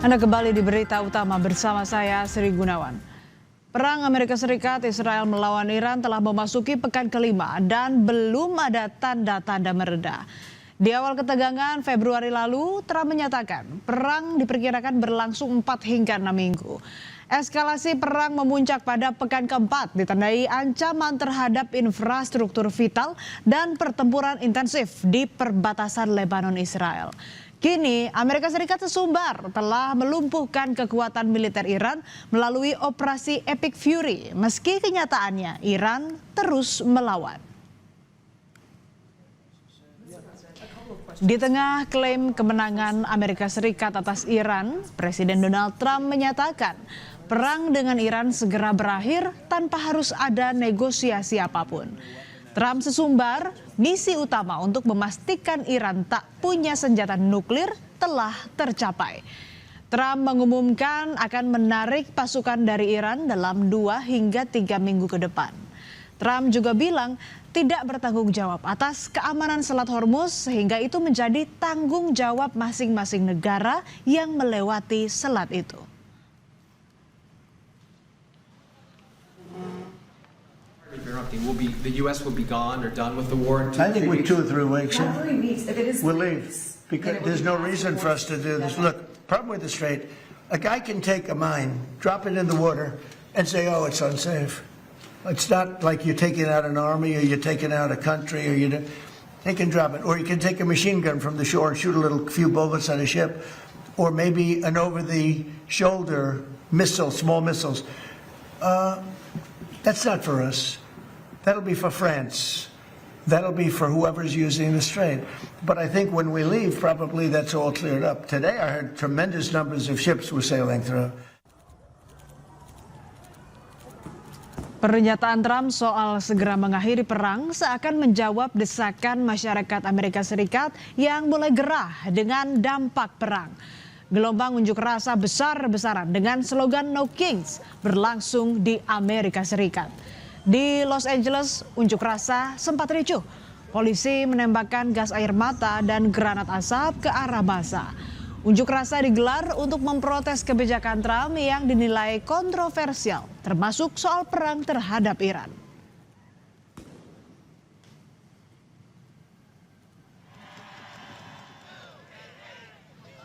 Anda kembali di berita utama bersama saya Sri Gunawan. Perang Amerika Serikat Israel melawan Iran telah memasuki pekan kelima dan belum ada tanda-tanda mereda. Di awal ketegangan Februari lalu, Trump menyatakan perang diperkirakan berlangsung 4 hingga 6 minggu. Eskalasi perang memuncak pada pekan keempat ditandai ancaman terhadap infrastruktur vital dan pertempuran intensif di perbatasan Lebanon Israel. Kini, Amerika Serikat sesumbar telah melumpuhkan kekuatan militer Iran melalui operasi Epic Fury, meski kenyataannya Iran terus melawan. Di tengah klaim kemenangan Amerika Serikat atas Iran, Presiden Donald Trump menyatakan perang dengan Iran segera berakhir tanpa harus ada negosiasi apapun. Trump sesumbar misi utama untuk memastikan Iran tak punya senjata nuklir telah tercapai. Trump mengumumkan akan menarik pasukan dari Iran dalam 2 hingga 3 minggu ke depan. Trump juga bilang tidak bertanggung jawab atas keamanan Selat Hormuz sehingga itu menjadi tanggung jawab masing-masing negara yang melewati selat itu. The U.S. will be gone or done with the war in 2 I think with 2 or 3 weeks. Not 3 weeks. If it is We'll 3 leave weeks, because then it there's will no be reason for us to do this. Look, problem with the Strait, a guy can take a mine, drop it in the water, and say, "Oh, it's unsafe." It's not like you're taking out an army or you're taking out a country or they can drop it, or you can take a machine gun from the shore and shoot a few bullets at a ship, or maybe an over-the-shoulder missile, small missiles. That's not for us. That'll be for France. That'll be for whoever's using the strait. But I think when we leave, probably that's all cleared up. Today I heard tremendous numbers of ships were sailing through. Pernyataan Trump soal segera mengakhiri perang seakan menjawab desakan masyarakat Amerika Serikat yang mulai gerah dengan dampak perang. Gelombang unjuk rasa besar-besaran dengan slogan No Kings berlangsung di Amerika Serikat. Di Los Angeles, unjuk rasa sempat ricuh. Polisi menembakkan gas air mata dan granat asap ke arah massa. Unjuk rasa digelar untuk memprotes kebijakan Trump yang dinilai kontroversial, termasuk soal perang terhadap Iran.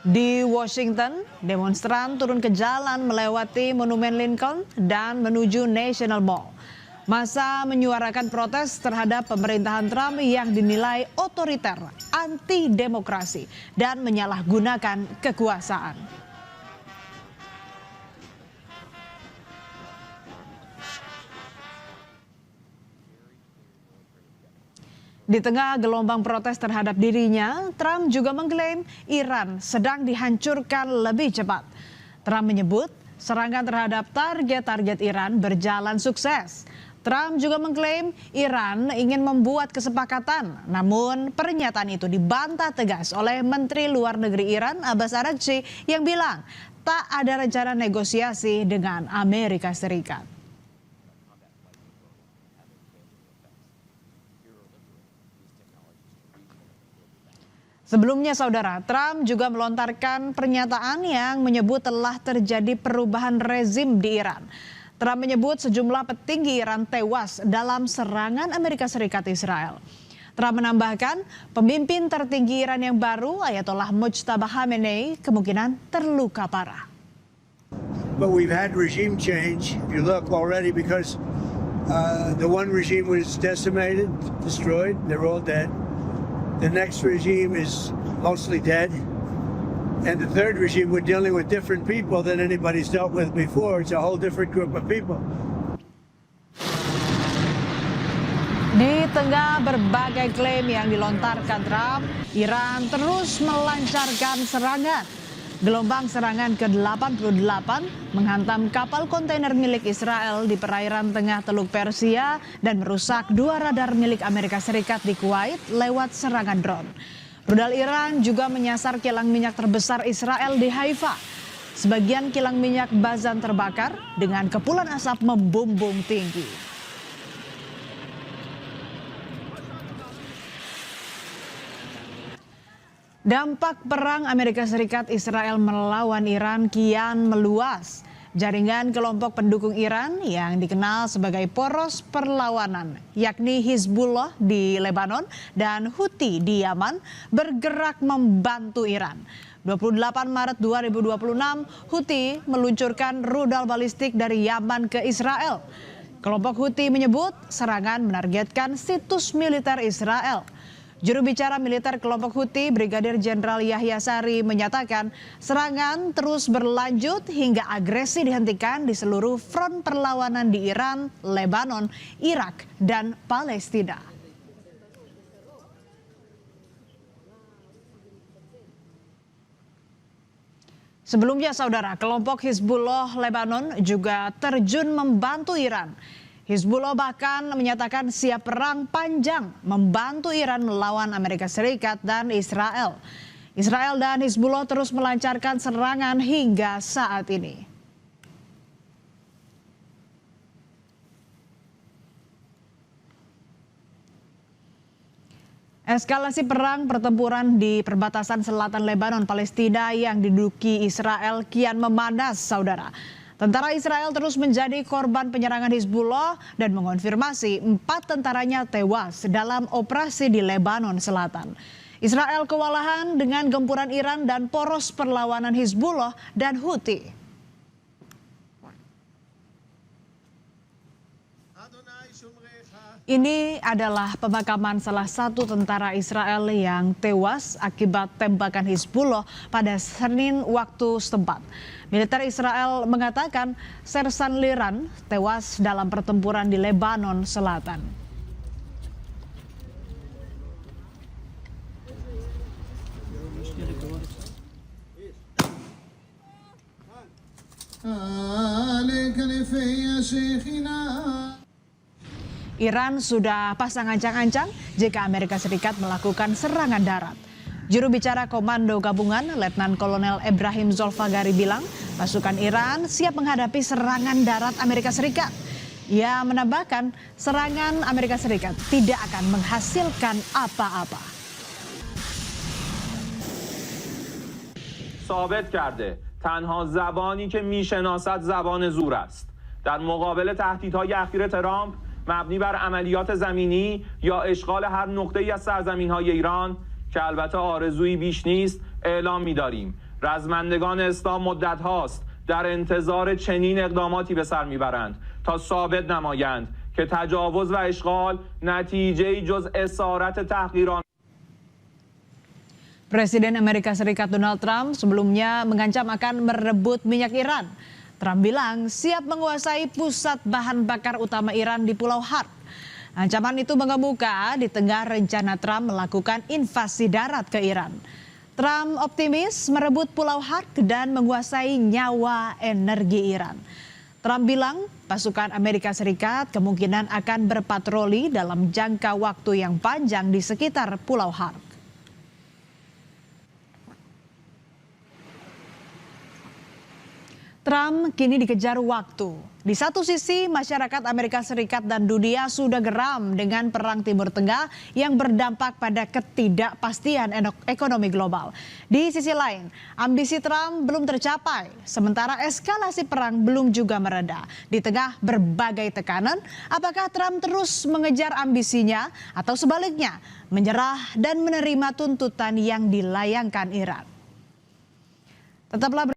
Di Washington, demonstran turun ke jalan melewati Monumen Lincoln dan menuju National Mall. Massa menyuarakan protes terhadap pemerintahan Trump yang dinilai otoriter, anti-demokrasi, dan menyalahgunakan kekuasaan. Di tengah gelombang protes terhadap dirinya, Trump juga mengklaim Iran sedang dihancurkan lebih cepat. Trump menyebut serangan terhadap target-target Iran berjalan sukses. Trump juga mengklaim Iran ingin membuat kesepakatan, namun pernyataan itu dibantah tegas oleh Menteri Luar Negeri Iran Abbas Araghchi yang bilang tak ada rencana negosiasi dengan Amerika Serikat. Sebelumnya saudara, Trump juga melontarkan pernyataan yang menyebut telah terjadi perubahan rezim di Iran. Trump menyebut sejumlah petinggi Iran tewas dalam serangan Amerika Serikat Israel. Trump menambahkan pemimpin tertinggi Iran yang baru, Ayatollah Mojtaba Khamenei, kemungkinan terluka parah. But we've had regime change, if you look already, because the one regime was decimated, destroyed, they're all dead. The next regime is mostly dead. And the third regime, we're dealing with different people than anybody's dealt with before. It's a whole different group of people. Di tengah berbagai klaim yang dilontarkan Trump, Iran terus melancarkan serangan. Gelombang serangan ke-88 menghantam kapal kontainer milik Israel di perairan tengah Teluk Persia dan merusak 2 radar milik Amerika Serikat di Kuwait lewat serangan drone. Rudal Iran juga menyasar kilang minyak terbesar Israel di Haifa. Sebagian kilang minyak Bazan terbakar dengan kepulan asap membumbung tinggi. Dampak perang Amerika Serikat Israel melawan Iran kian meluas. Jaringan kelompok pendukung Iran yang dikenal sebagai poros perlawanan, yakni Hizbullah di Lebanon dan Houthi di Yaman, bergerak membantu Iran. 28 Maret 2026, Houthi meluncurkan rudal balistik dari Yaman ke Israel. Kelompok Houthi menyebut serangan menargetkan situs militer Israel. Juru bicara militer kelompok Houthi, Brigadir Jenderal Yahya Sari, menyatakan serangan terus berlanjut hingga agresi dihentikan di seluruh front perlawanan di Iran, Lebanon, Irak, dan Palestina. Sebelumnya, saudara, kelompok Hizbullah Lebanon juga terjun membantu Iran. Hizbullah bahkan menyatakan siap perang panjang membantu Iran melawan Amerika Serikat dan Israel. Israel dan Hizbullah terus melancarkan serangan hingga saat ini. Eskalasi perang pertempuran di perbatasan selatan Lebanon Palestina yang diduduki Israel kian memanas, saudara. Tentara Israel terus menjadi korban penyerangan Hizbullah dan mengonfirmasi 4 tentaranya tewas dalam operasi di Lebanon Selatan. Israel kewalahan dengan gempuran Iran dan poros perlawanan Hizbullah dan Houthi. Ini adalah pemakaman salah satu tentara Israel yang tewas akibat tembakan Hizbullah pada Senin waktu setempat. Militer Israel mengatakan Sersan Liran tewas dalam pertempuran di Lebanon Selatan. Iran sudah pasang ancang-ancang jika Amerika Serikat melakukan serangan darat. Juru bicara Komando Gabungan, Letnan Kolonel Ibrahim Zolfagari bilang, pasukan Iran siap menghadapi serangan darat Amerika Serikat. Ia menambahkan, serangan Amerika Serikat tidak akan menghasilkan apa-apa. ثابت کرده تنها زبانی که میشناسد زبان زور است. در مقابل تهدیدهای اخیر ترامپ مبنی بر عملیات زمینی یا اشغال هر نقطه‌ای از سرزمین‌های ایران که البته آرزویی بیش نیست اعلام می‌داریم. رزمندگان اسلام مدت هاست در انتظار چنین اقداماتی به سر می‌برند تا ثابت نمایند که تجاوز و اشغال نتیجه‌ای جز اسارت تحقیرانه. Presiden Amerika Serikat Donald Trump sebelumnya mengancam akan merebut minyak Iran. Trump bilang siap menguasai pusat bahan bakar utama Iran di Pulau Hark. Ancaman itu mengemuka di tengah rencana Trump melakukan invasi darat ke Iran. Trump optimis merebut Pulau Hark dan menguasai nyawa energi Iran. Trump bilang pasukan Amerika Serikat kemungkinan akan berpatroli dalam jangka waktu yang panjang di sekitar Pulau Hark. Trump kini dikejar waktu. Di satu sisi, masyarakat Amerika Serikat dan dunia sudah geram dengan perang Timur Tengah yang berdampak pada ketidakpastian ekonomi global. Di sisi lain, ambisi Trump belum tercapai, sementara eskalasi perang belum juga mereda. Di tengah berbagai tekanan, apakah Trump terus mengejar ambisinya atau sebaliknya, menyerah dan menerima tuntutan yang dilayangkan Iran? Tetaplah